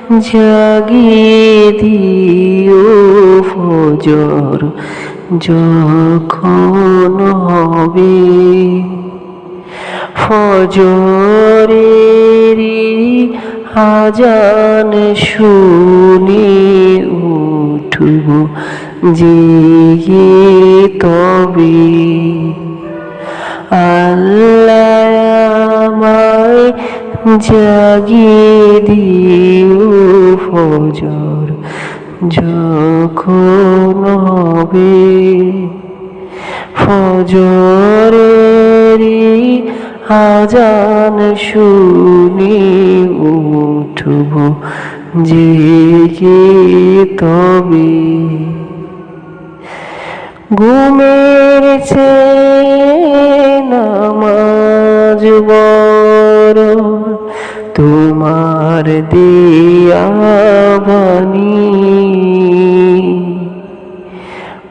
জাগিয়ে দিও ফজর যখন হবে। ফজরেরই আজান শুনে উঠব জেগে তবে। আল্লাহ আমায় জাগিয়ে দিও ফজর যখন হবে। ফজরেরই আজান শুনে উঠব জেগে তবে। ঘুমের চেয়ে নামাজ বড় তোমার দেয়া বাণী।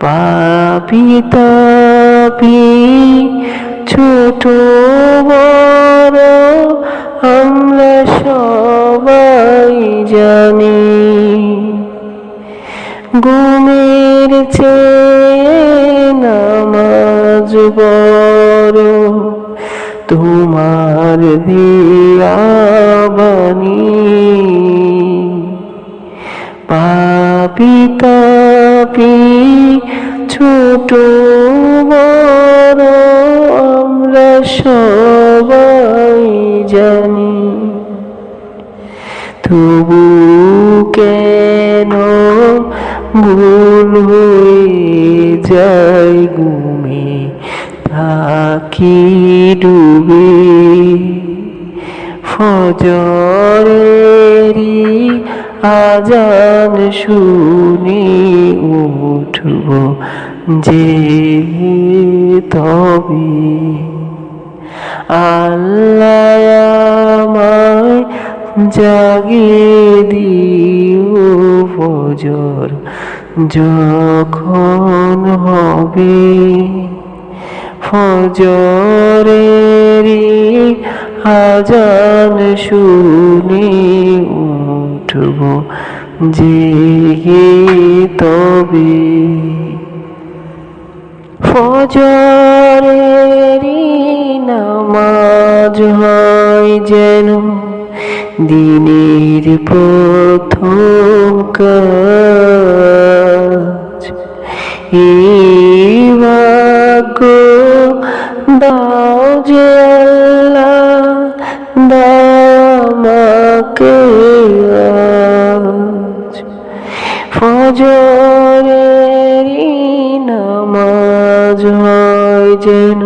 পাপী তাপী ছোট বড় আমরা সবাই জানি। ঘুমের চেয়ে নামাজ বড় তোমার দেয়া বাণী। পাপী তাপী ছোট বড় আমরা সবাই জানি। তবু কেন ভুল হয়ে যায় ঘুমে থাকি ডুবে। ফজরেরই আজান শুনে উঠব জেগে তবে। আল্লাহ আমায় জাগিয়ে দিও ফজর যখন হবে। ফজরেরই আজান শুনে উঠব জেগে তবে। ফজরেরই নামাজ হয় যেন দিনের প্রথম কাজ। এই ভাগ্য দাও যে আল্লাহ দাও আমাকে আজ। ফজরেরই নামাজ হয় যেন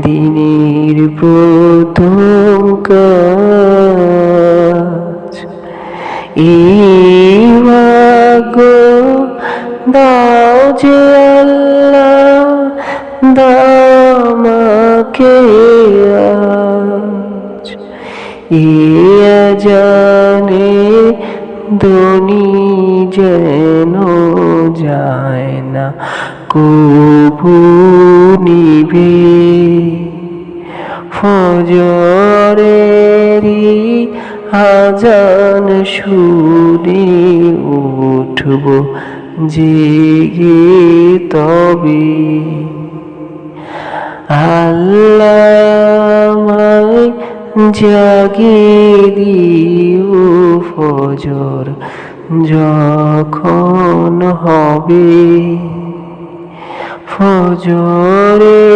দিনের প্রথম কাজ। এই ভাগ্য দাও যে আল্লাহ দাও আমাকে আজ। এই আজানে ধ্বনি যেন যায় না কবু নিভে। ফজরেরই আজান শুনে উঠব জেগে তবে। আল্লাহ আমায় জাগিয়ে দিও ফজর যখন হবে। ফজরেরই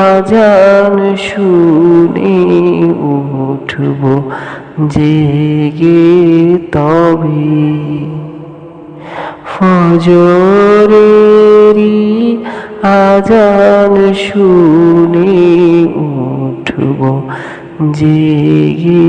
আজান শুনে উঠব জেগে তবে। ফজরেরই আজান শুনে উঠব জেগে